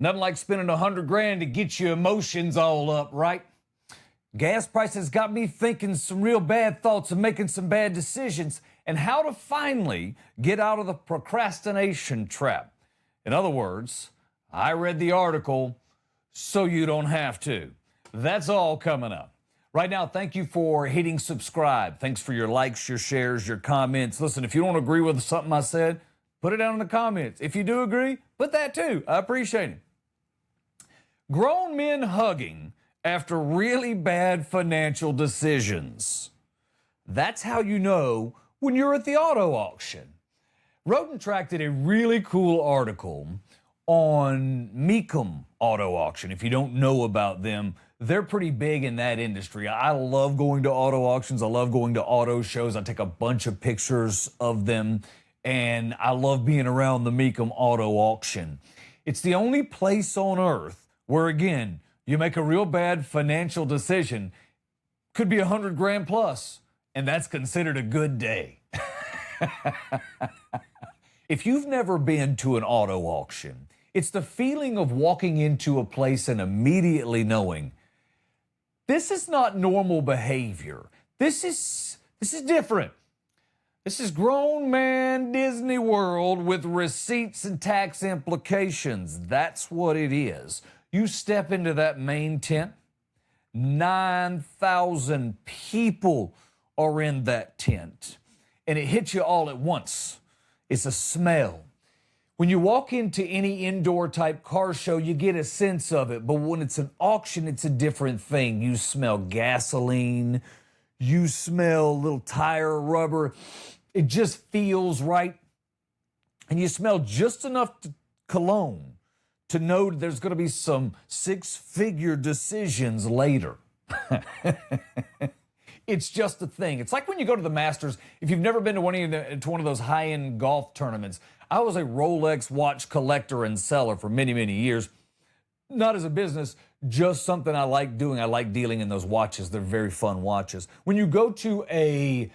Nothing like spending 100 grand to get your emotions all up, right? Gas prices got me thinking some real bad thoughts and making some bad decisions, and how to finally get out of the procrastination trap. In other words, I read the article so you don't have to. That's all coming up. Right now, thank you for hitting subscribe. Thanks for your likes, your shares, your comments. Listen, if you don't agree with something I said, put it down in the comments. If you do agree, put that too. I appreciate it. Grown men hugging after really bad financial decisions. That's how you know when you're at the auto auction. Road and Track did a really cool article on Mecum Auto Auction. If you don't know about them, they're pretty big in that industry. I love going to auto auctions. I love going to auto shows. I take a bunch of pictures of them, and I love being around the Mecum Auto Auction. It's the only place on earth where, again, you make a real bad financial decision, could be 100 grand plus, and that's considered a good day. If you've never been to an auto auction, it's the feeling of walking into a place and immediately knowing this is not normal behavior. This is different. This is grown man Disney World with receipts and tax implications. That's what it is. You step into that main tent, 9,000 people are in that tent, and it hits you all at once. It's a smell. When you walk into any indoor type car show, you get a sense of it, but when it's an auction, it's a different thing. You smell gasoline, you smell a little tire rubber. It just feels right. And you smell just enough cologne to know there's going to be some six-figure decisions later. It's just a thing. It's like when you go to the Masters. If you've never been to one of those high-end golf tournaments, I was a Rolex watch collector and seller for many, many years. Not as a business, just something I like doing. I like dealing in those watches. They're very fun watches. When you go to a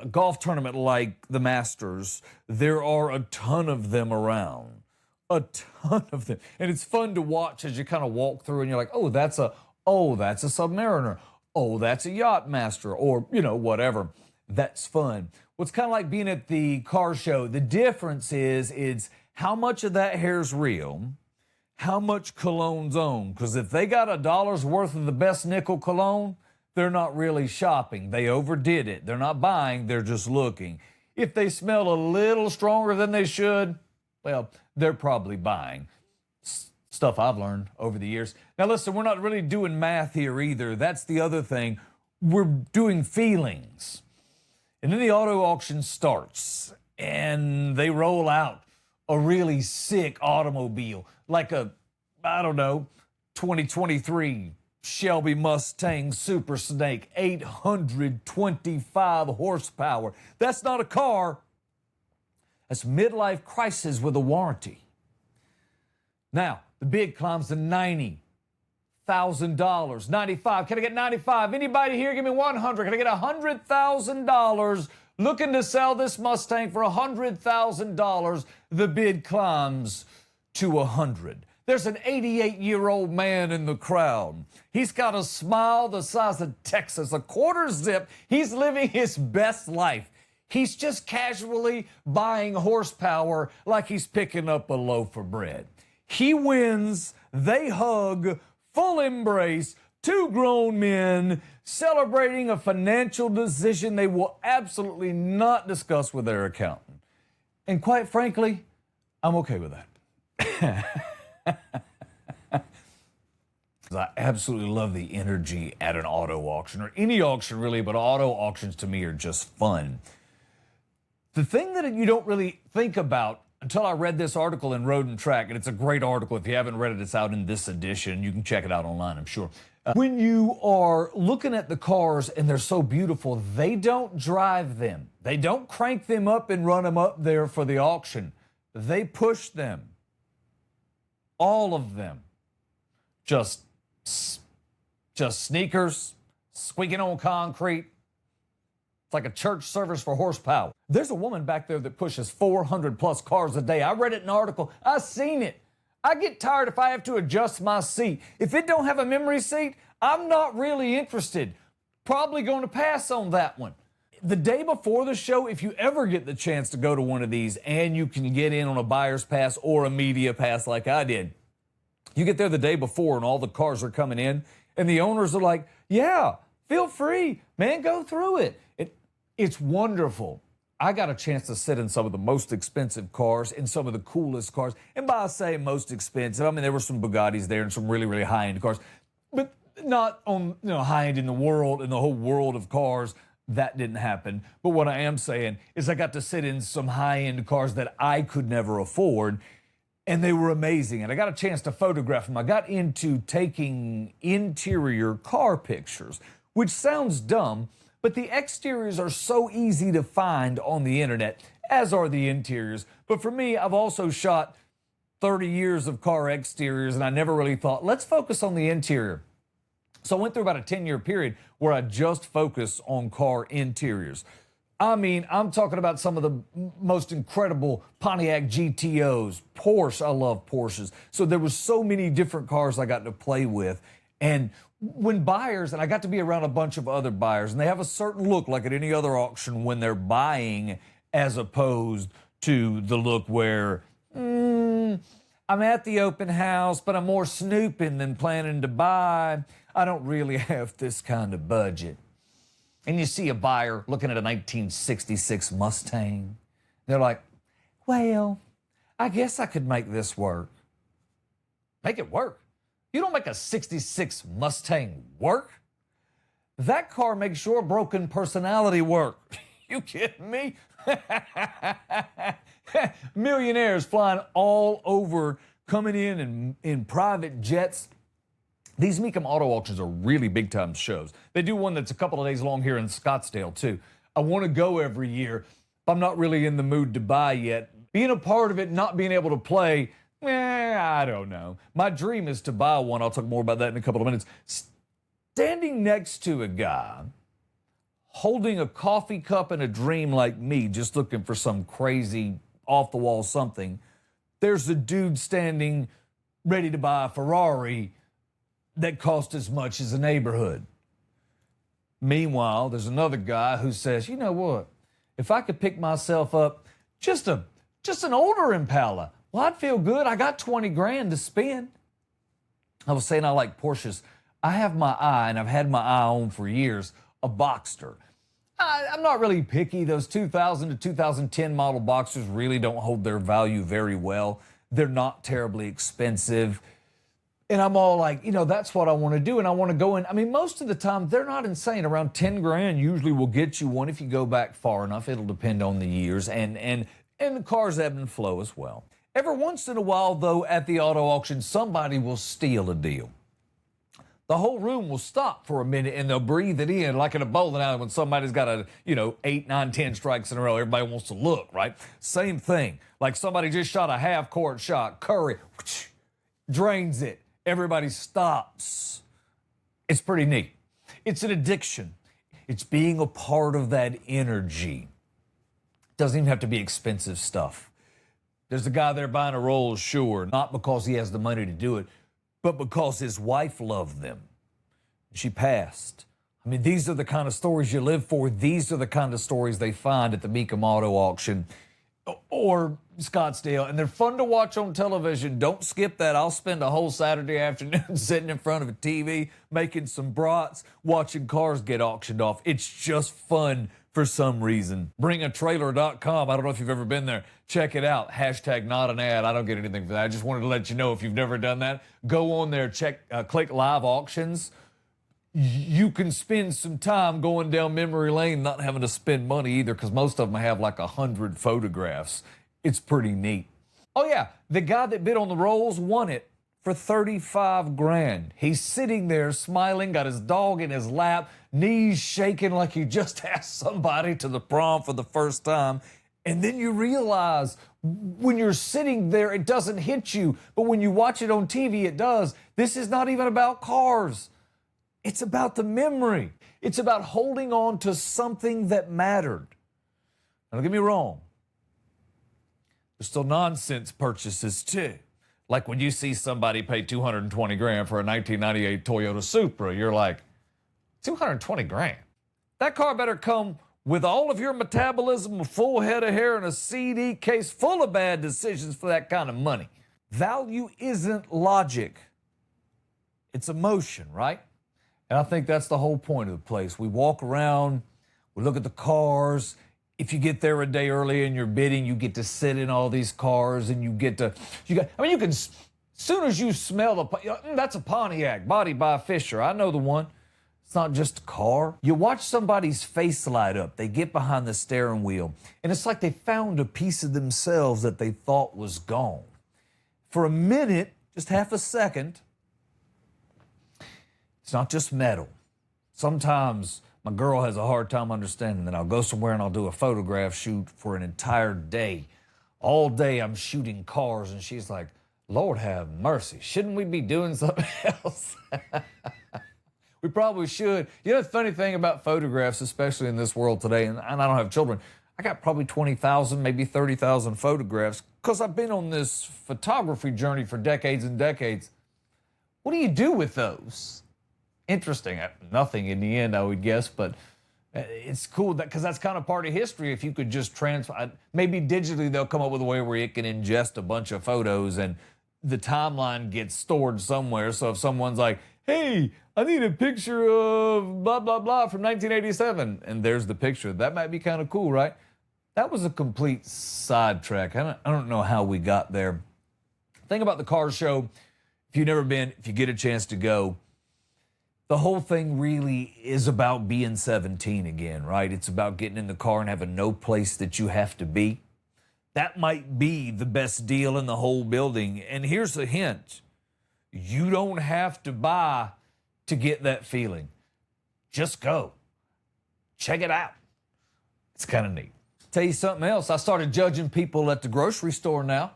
golf tournament like the Masters, there are a ton of them around. A ton of them. And it's fun to watch as you kind of walk through and you're like, oh, that's a Submariner. Oh, that's a Yacht Master, or, whatever. That's fun. What's kind of like being at the car show, the difference is it's how much of that hair's real, how much cologne's owned. Because if they got $1 worth of the best nickel cologne, they're not really shopping. They overdid it. They're not buying, they're just looking. If they smell a little stronger than they should, well, they're probably buying. Stuff I've learned over the years. Now listen, we're not really doing math here either. That's the other thing. We're doing feelings. And then the auto auction starts and they roll out a really sick automobile, like a, 2023 Shelby Mustang Super Snake, 825 horsepower. That's not a car. That's midlife crisis with a warranty. Now, the bid climbs to $90,000. 95. Can I get 95? Anybody here? Give me 100. Can I get $100,000? Looking to sell this Mustang for $100,000. The bid climbs to 100. There's an 88-year-old man in the crowd. He's got a smile the size of Texas, a quarter zip. He's living his best life. He's just casually buying horsepower like he's picking up a loaf of bread. He wins, they hug, full embrace, two grown men celebrating a financial decision they will absolutely not discuss with their accountant. And quite frankly, I'm okay with that. I absolutely love the energy at an auto auction, or any auction really, but auto auctions to me are just fun. The thing that you don't really think about until I read this article in Road and Track, and it's a great article. If you haven't read it, it's out in this edition. You can check it out online, I'm sure. When you are looking at the cars and they're so beautiful, they don't drive them. They don't crank them up and run them up there for the auction. They push them. All of them. Just sneakers, squeaking on concrete. It's like a church service for horsepower. There's a woman back there that pushes 400 plus cars a day. I read it in an article. I seen it. I get tired if I have to adjust my seat. If it don't have a memory seat, I'm not really interested. Probably going to pass on that one. The day before the show, if you ever get the chance to go to one of these and you can get in on a buyer's pass or a media pass like I did, you get there the day before and all the cars are coming in and the owners are like, yeah, feel free, man, go through it. It's wonderful. I got a chance to sit in some of the most expensive cars and some of the coolest cars. And by saying most expensive, I mean, there were some Bugattis there and some really, really high-end cars, but not on, high-end in the world, in the whole world of cars. That didn't happen. But what I am saying is I got to sit in some high-end cars that I could never afford, and they were amazing. And I got a chance to photograph them. I got into taking interior car pictures, which sounds dumb, but the exteriors are so easy to find on the internet, as are the interiors. But for me, I've also shot 30 years of car exteriors, and I never really thought, let's focus on the interior. So I went through about a 10-year period where I just focused on car interiors. I mean, I'm talking about some of the most incredible Pontiac GTOs, Porsche. I love Porsches. So there was so many different cars I got to play with. And when buyers, and I got to be around a bunch of other buyers, and they have a certain look like at any other auction when they're buying, as opposed to the look where, I'm at the open house, but I'm more snooping than planning to buy. I don't really have this kind of budget. And you see a buyer looking at a 1966 Mustang. They're like, well, I guess I could make this work. Make it work? You don't make a 66 Mustang work. That car makes your broken personality work. You kidding me? Millionaires flying all over, coming in private jets. These Mecum Auto Auctions are really big-time shows. They do one that's a couple of days long here in Scottsdale, too. I want to go every year, but I'm not really in the mood to buy yet. Being a part of it, not being able to play, I don't know. My dream is to buy one. I'll talk more about that in a couple of minutes. Standing next to a guy holding a coffee cup and a dream like me, just looking for some crazy off-the-wall something, there's a dude standing ready to buy a Ferrari that cost as much as a neighborhood. Meanwhile, there's another guy who says, you know what? If I could pick myself up just an older Impala, well, I'd feel good. I got 20 grand to spend. I was saying I like Porsches. I have my eye, and I've had my eye on for years, a Boxster. I'm not really picky. Those 2000 to 2010 model Boxsters really don't hold their value very well. They're not terribly expensive. And I'm all like, that's what I want to do. And I want to go in. I mean, most of the time, they're not insane. Around 10 grand usually will get you one if you go back far enough. It'll depend on the years and the cars ebb and flow as well. Every once in a while, though, at the auto auction, somebody will steal a deal. The whole room will stop for a minute and they'll breathe it in like in a bowling alley when somebody's got 8, 9, 10 strikes in a row. Everybody wants to look, right? Same thing. Like somebody just shot a half-court shot. Curry drains it. Everybody stops. It's pretty neat. It's an addiction. It's being a part of that energy. Doesn't even have to be expensive stuff. There's a guy there buying a Rolls, sure, not because he has the money to do it, but because his wife loved them. She passed. I mean, these are the kind of stories you live for. These are the kind of stories they find at the Mecum Auto Auction or Scottsdale, and they're fun to watch on television. Don't skip that. I'll spend a whole Saturday afternoon sitting in front of a TV, making some brats, watching cars get auctioned off. It's just fun for some reason. Bringatrailer.com. I don't know if you've ever been there. Check it out. Hashtag not an ad. I don't get anything for that. I just wanted to let you know if you've never done that. Go on there, click live auctions. You can spend some time going down memory lane, not having to spend money either, because most of them have like 100 photographs. It's pretty neat. Oh yeah, the guy that bid on the Rolls won it for 35 grand. He's sitting there smiling, got his dog in his lap, knees shaking like he just asked somebody to the prom for the first time. And then you realize when you're sitting there, it doesn't hit you. But when you watch it on TV, it does. This is not even about cars. It's about the memory. It's about holding on to something that mattered. Now, don't get me wrong. There's still nonsense purchases, too. Like when you see somebody pay 220 grand for a 1998 Toyota Supra, you're like, 220 grand? That car better come with all of your metabolism, a full head of hair, and a CD case full of bad decisions for that kind of money. Value isn't logic. It's emotion, right? And I think that's the whole point of the place. We walk around, we look at the cars. If you get there a day early in your bidding, you get to sit in all these cars and you can, as soon as you smell that's a Pontiac, body by Fisher. I know the one. It's not just a car. You watch somebody's face light up. They get behind the steering wheel, and it's like they found a piece of themselves that they thought was gone. For a minute, just half a second, it's not just metal. Sometimes my girl has a hard time understanding that I'll go somewhere and I'll do a photograph shoot for an entire day. All day I'm shooting cars, and she's like, Lord have mercy, shouldn't we be doing something else? We probably should. You know, the funny thing about photographs, especially in this world today, and I don't have children, I got probably 20,000, maybe 30,000 photographs because I've been on this photography journey for decades and decades. What do you do with those? Interesting. Nothing in the end, I would guess, but it's cool because that's kind of part of history. If you could just transfer, maybe digitally they'll come up with a way where it can ingest a bunch of photos and the timeline gets stored somewhere. So if someone's like, hey, I need a picture of blah, blah, blah from 1987, and there's the picture. That might be kind of cool, right? That was a complete sidetrack. I don't know how we got there. Think about the car show. If you've never been, if you get a chance to go, the whole thing really is about being 17 again, right? It's about getting in the car and having no place that you have to be. That might be the best deal in the whole building. And here's a hint. You don't have to buy to get that feeling. Just go. Check it out. It's kind of neat. Tell you something else. I started judging people at the grocery store now.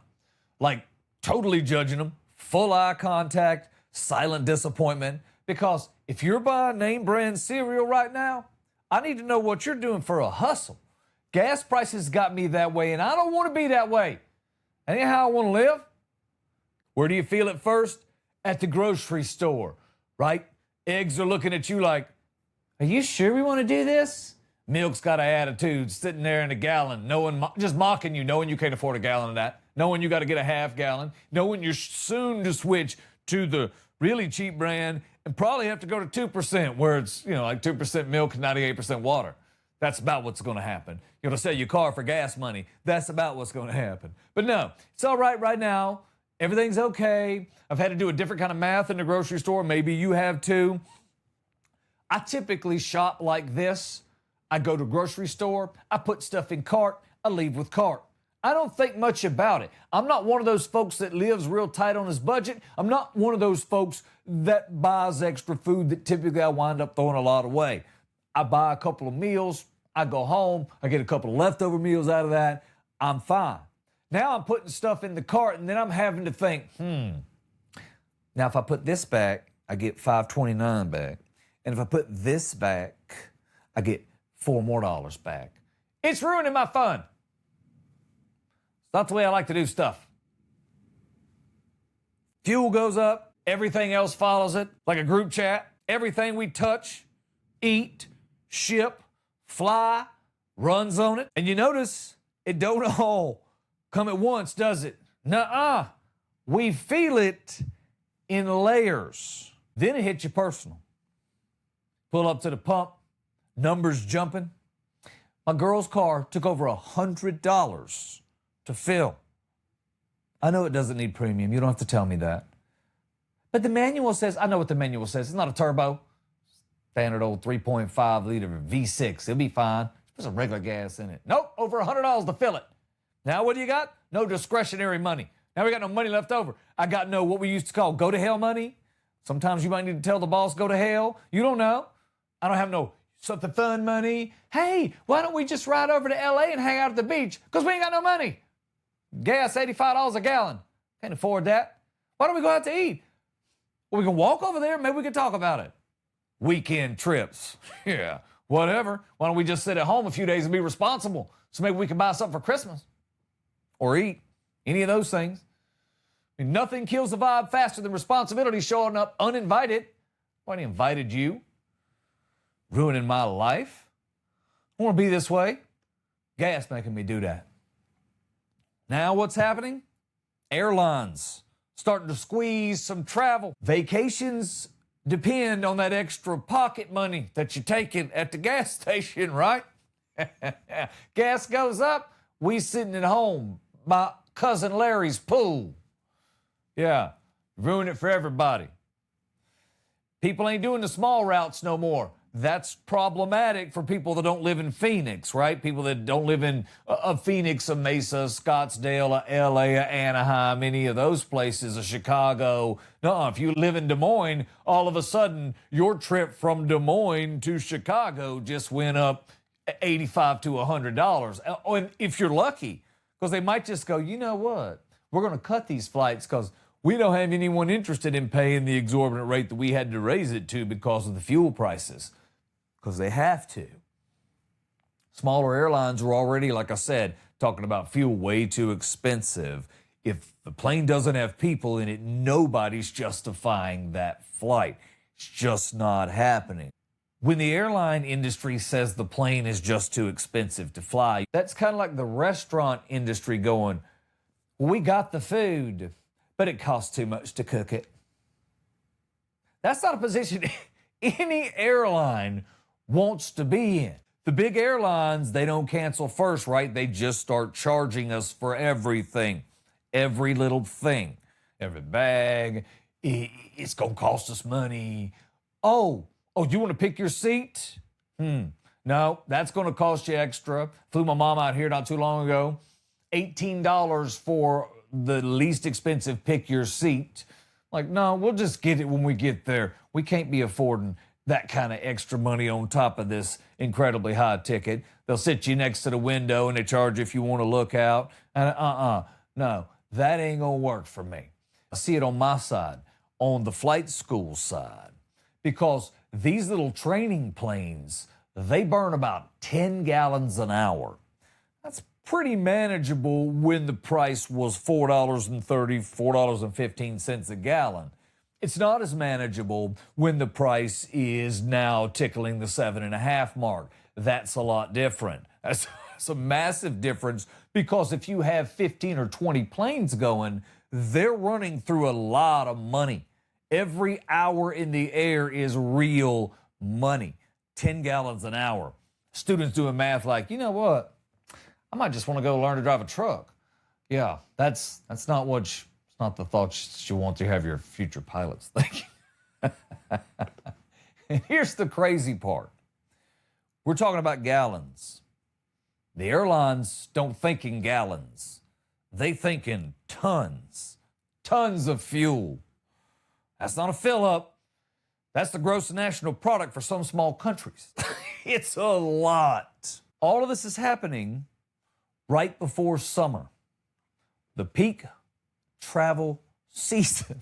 Like totally judging them. Full eye contact, silent disappointment. Because if you're buying name brand cereal right now, I need to know what you're doing for a hustle. Gas prices got me that way, and I don't want to be that way. That ain't how I want to live. Where do you feel it first? At the grocery store, right? Eggs are looking at you like, are you sure we want to do this? Milk's got an attitude, sitting there in a gallon, just mocking you, knowing you can't afford a gallon of that, knowing you got to get a half gallon, knowing you're soon to switch to the really cheap brand and probably have to go to 2%, where it's, like 2% milk and 98% water. That's about what's going to happen. You're going to sell your car for gas money. That's about what's going to happen. But no, it's all right now. Everything's okay. I've had to do a different kind of math in the grocery store. Maybe you have too. I typically shop like this. I go to grocery store. I put stuff in cart. I leave with cart. I don't think much about it. I'm not one of those folks that lives real tight on his budget. I'm not one of those folks that buys extra food that typically I wind up throwing a lot away. I buy a couple of meals. I go home. I get a couple of leftover meals out of that. I'm fine. Now I'm putting stuff in the cart, and then I'm having to think, now if I put this back, I get $5.29 back. And if I put this back, I get $4 more back. It's ruining my fun. It's not the way I like to do stuff. Fuel goes up. Everything else follows it, like a group chat. Everything we touch, eat, ship, fly, runs on it. And you notice it don't all come at once, does it? Nuh-uh. We feel it in layers. Then it hits you personal. Pull up to the pump, numbers jumping. My girl's car took over $100 to fill. I know it doesn't need premium. You don't have to tell me that. But the manual says, I know what the manual says. It's not a turbo. Standard old 3.5 liter V6. It'll be fine. Put some regular gas in it. Nope, over $100 to fill it. Now what do you got? No discretionary money. Now we got no money left over. I got no, what we used to call go to hell money. Sometimes you might need to tell the boss go to hell. You don't know. I don't have no something fun money. Hey, why don't we just ride over to LA and hang out at the beach? Because we ain't got no money. Gas, $85 a gallon. Can't afford that. Why don't we go out to eat? Well, we can walk over there. Maybe we can talk about it. Weekend trips. Yeah, whatever. Why don't we just sit at home a few days and be responsible? So maybe we can buy something for Christmas or eat. Any of those things. Nothing kills the vibe faster than responsibility showing up uninvited. Nobody invited you. Ruining my life. I want to be this way. Gas making me do that. Now what's happening? Airlines starting to squeeze some travel. Vacations depend on that extra pocket money that you're taking at the gas station, right? Gas goes up, we sitting at home by cousin Larry's pool. Yeah, ruin it for everybody. People ain't doing the small routes no more. That's problematic for people that don't live in Phoenix, right? People that don't live in Phoenix, a Mesa, Scottsdale, LA, Anaheim, any of those places, Chicago. No, if you live in Des Moines, all of a sudden your trip from Des Moines to Chicago just went up $85 to $100. And if you're lucky, because they might just go, you know what? We're going to cut these flights because we don't have anyone interested in paying the exorbitant rate that we had to raise it to because of the fuel prices. Because they have to. Smaller airlines are already, like I said, talking about fuel way too expensive. If the plane doesn't have people in it, nobody's justifying that flight. It's just not happening. When the airline industry says the plane is just too expensive to fly, that's kind of like the restaurant industry going, we got the food, but it costs too much to cook it. That's not a position any airline wants to be in. The big airlines, they don't cancel first, right? They just start charging us for everything, every little thing, every bag. It's going to cost us money. Oh, you want to pick your seat? No, that's going to cost you extra. Flew my mom out here not too long ago. $18 for the least expensive pick your seat. Like, no, we'll just get it when we get there. We can't be affording that kind of extra money on top of this incredibly high ticket. They'll sit you next to the window and they charge you if you want to look out. And no, that ain't gonna work for me. I see it on my side, on the flight school side, because these little training planes, they burn about 10 gallons an hour. That's pretty manageable when the price was $4.30, $4.15 a gallon. It's not as manageable when the price is now tickling the 7.5 mark. That's a lot different. That's a massive difference because if you have 15 or 20 planes going, they're running through a lot of money. Every hour in the air is real money. 10 gallons an hour. Students doing math like, you know what? I might just want to go learn to drive a truck. Yeah, that's not what it's not the thoughts you want to have your future pilots thinking. And here's the crazy part. We're talking about gallons. The airlines don't think in gallons. They think in tons. Tons of fuel. That's not a fill-up. That's the gross national product for some small countries. It's a lot. All of this is happening right before summer, the peak travel season.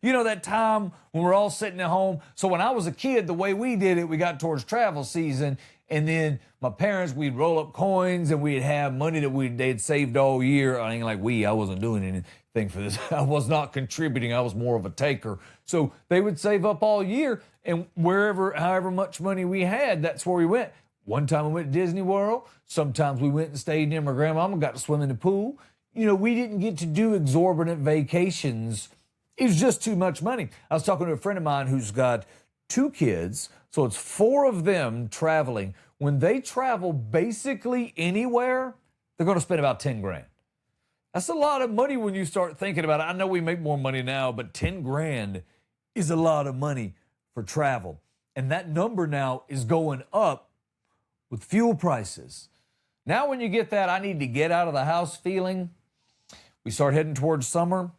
You know, that time when we're all sitting at home. So when I was a kid, the way we did it, we got towards travel season, and then my parents, we'd roll up coins and we'd have money that they'd saved all year. I ain't like I wasn't doing anything for this. I was not contributing. I was more of a taker. So they would save up all year, and however much money we had, that's where we went. One time we went to Disney World. Sometimes we went and stayed near my grandmama, got to swim in the pool. You know, we didn't get to do exorbitant vacations. It was just too much money. I was talking to a friend of mine who's got 2 kids, so it's 4 of them traveling. When they travel basically anywhere, they're going to spend about 10 grand. That's a lot of money when you start thinking about it. I know we make more money now, but 10 grand is a lot of money for travel. And that number now is going up with fuel prices. Now when you get that I need to get out of the house feeling, we start heading towards summer,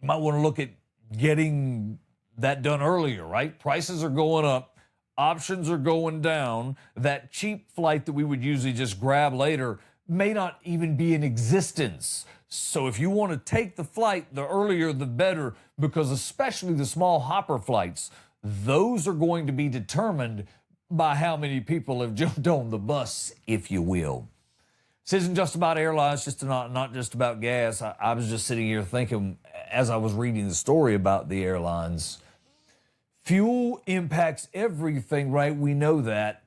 you might want to look at getting that done earlier, right? Prices are going up, options are going down. That cheap flight that we would usually just grab later may not even be in existence. So if you want to take the flight, the earlier the better, because especially the small hopper flights, those are going to be determined by how many people have jumped on the bus, if you will. This isn't just about airlines, just not just about gas. I was just sitting here thinking as I was reading the story about the airlines. Fuel impacts everything, right? We know that.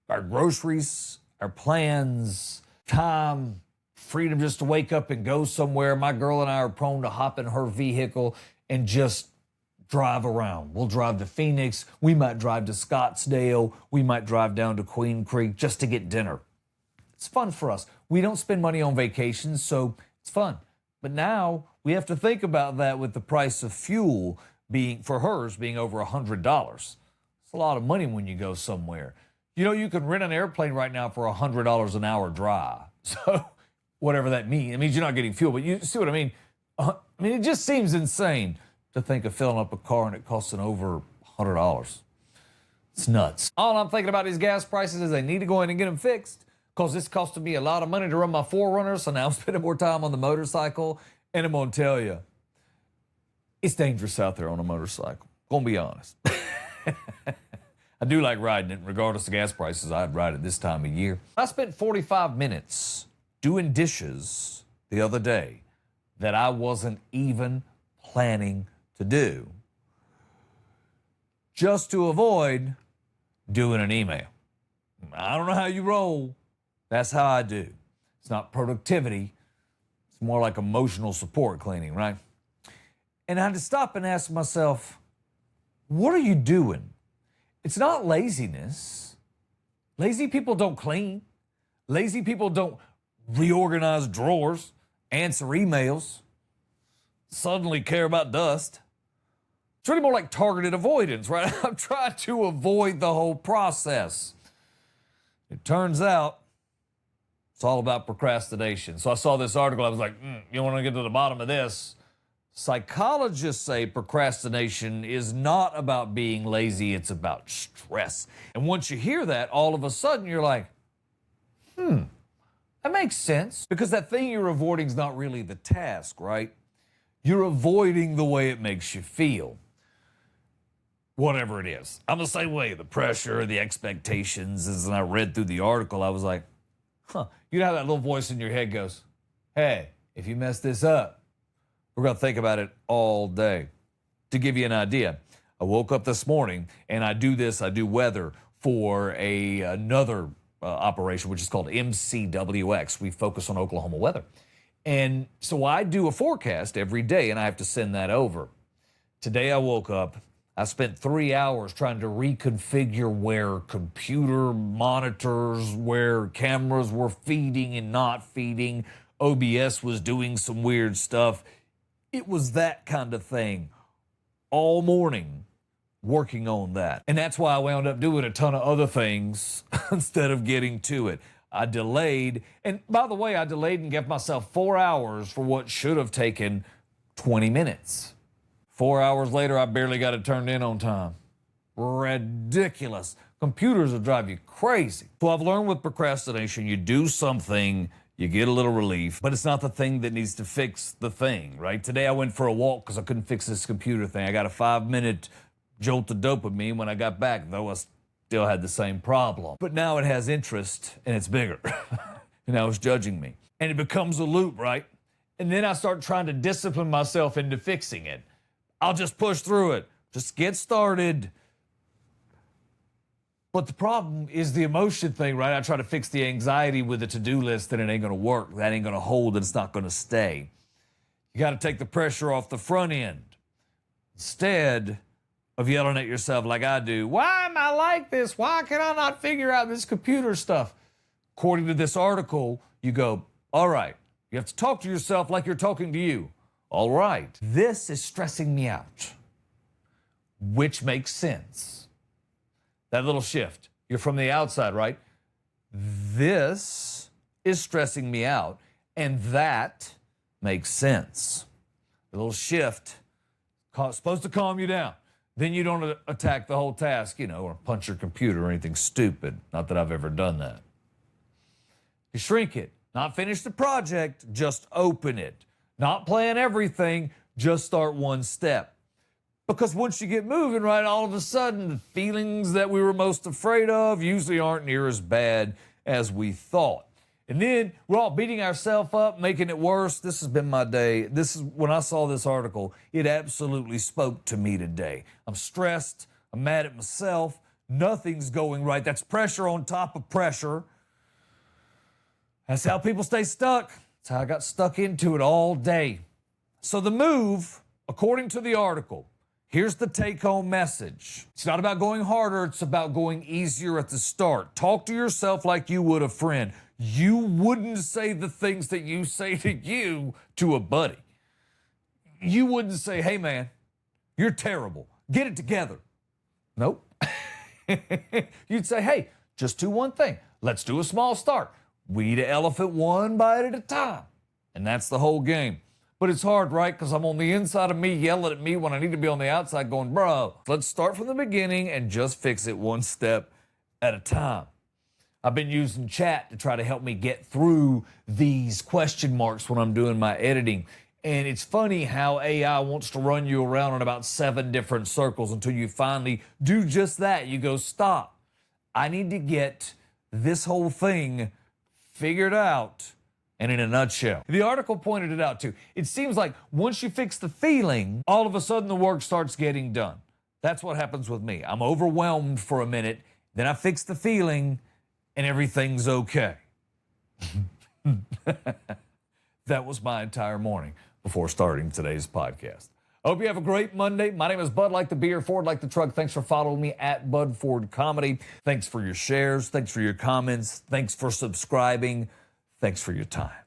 Our groceries, our plans, time, freedom just to wake up and go somewhere. My girl and I are prone to hop in her vehicle and just drive around. We'll drive to Phoenix. We might drive to Scottsdale. We might drive down to Queen Creek just to get dinner. It's fun for us. We don't spend money on vacations, so it's fun. But now we have to think about that with the price of fuel being, for hers, being over $100. It's a lot of money when you go somewhere. You know, you can rent an airplane right now for $100 an hour dry. So whatever that means. It means you're not getting fuel, but you see what I mean? It just seems insane to think of filling up a car and it costing over $100. It's nuts. All I'm thinking about these gas prices is they need to go in and get them fixed, because it's costing me a lot of money to run my 4Runner, so now I'm spending more time on the motorcycle. And I'm going to tell you, it's dangerous out there on a motorcycle. Gonna be honest. I do like riding it. Regardless of gas prices, I'd ride it this time of year. I spent 45 minutes doing dishes the other day that I wasn't even planning to do, just to avoid doing an email. I don't know how you roll. That's how I do. It's not productivity. It's more like emotional support cleaning, right? And I had to stop and ask myself, what are you doing? It's not laziness. Lazy people don't clean. Lazy people don't reorganize drawers, answer emails, suddenly care about dust. It's really more like targeted avoidance, right? I'm trying to avoid the whole process. It turns out it's all about procrastination. So I saw this article. I was like, you want to get to the bottom of this? Psychologists say procrastination is not about being lazy, it's about stress. And once you hear that, all of a sudden you're like, that makes sense. Because that thing you're avoiding is not really the task, right? You're avoiding the way it makes you feel. Whatever it is. I'm the same way. The pressure, the expectations. As I read through the article, I was like, you know how that little voice in your head goes, hey, if you mess this up, we're going to think about it all day. To give you an idea, I woke up this morning and I do weather for another operation, which is called MCWX. We focus on Oklahoma weather. And so I do a forecast every day and I have to send that over. Today I woke up, I spent 3 hours trying to reconfigure where computer monitors, where cameras were feeding and not feeding. OBS was doing some weird stuff. It was that kind of thing all morning working on that. And that's why I wound up doing a ton of other things instead of getting to it. I delayed. And by the way, I delayed and gave myself 4 hours for what should have taken 20 minutes. 4 hours later, I barely got it turned in on time. Ridiculous. Computers will drive you crazy. So I've learned with procrastination, you do something, you get a little relief, but it's not the thing that needs to fix the thing, right? Today I went for a walk because I couldn't fix this computer thing. I got a 5-minute jolt of dopamine when I got back, though I still had the same problem. But now it has interest and it's bigger. And now it's judging me. And it becomes a loop, right? And then I start trying to discipline myself into fixing it. I'll just push through it. Just get started. But the problem is the emotion thing, right? I try to fix the anxiety with a to-do list and it ain't gonna work. That ain't gonna hold and it's not gonna stay. You gotta take the pressure off the front end. Instead of yelling at yourself like I do, why am I like this? Why can I not figure out this computer stuff? According to this article, you go, all right, you have to talk to yourself like you're talking to you. All right, this is stressing me out, which makes sense. That little shift. You're from the outside, right? This is stressing me out, and that makes sense. The little shift supposed to calm you down. Then you don't attack the whole task, or punch your computer or anything stupid. Not that I've ever done that. You shrink it. Not finish the project, just open it. Not plan everything, just start one step. Because once you get moving, right, all of a sudden the feelings that we were most afraid of usually aren't near as bad as we thought. And then we're all beating ourselves up, making it worse. This has been my day. This is when I saw this article, it absolutely spoke to me today. I'm stressed. I'm mad at myself. Nothing's going right. That's pressure on top of pressure. That's how people stay stuck. That's how I got stuck into it all day. So the move, according to the article, here's the take-home message. It's not about going harder. It's about going easier at the start. Talk to yourself like you would a friend. You wouldn't say the things that you say to you to a buddy. You wouldn't say, hey, man, you're terrible. Get it together. Nope. You'd say, hey, just do one thing. Let's do a small start. We eat an elephant one bite at a time. And that's the whole game. But it's hard, right? Because I'm on the inside of me yelling at me when I need to be on the outside going, bro, let's start from the beginning and just fix it one step at a time. I've been using chat to try to help me get through these question marks when I'm doing my editing. And it's funny how AI wants to run you around in about 7 different circles until you finally do just that. You go, stop. I need to get this whole thing figured out and in a nutshell. The article pointed it out too. It seems like once you fix the feeling, all of a sudden the work starts getting done. That's what happens with me. I'm overwhelmed for a minute, then I fix the feeling and everything's okay. That was my entire morning before starting today's podcast. I hope you have a great Monday. My name is Bud like the beer, Ford like the truck. Thanks for following me at Bud Ford Comedy. Thanks for your shares. Thanks for your comments. Thanks for subscribing. Thanks for your time.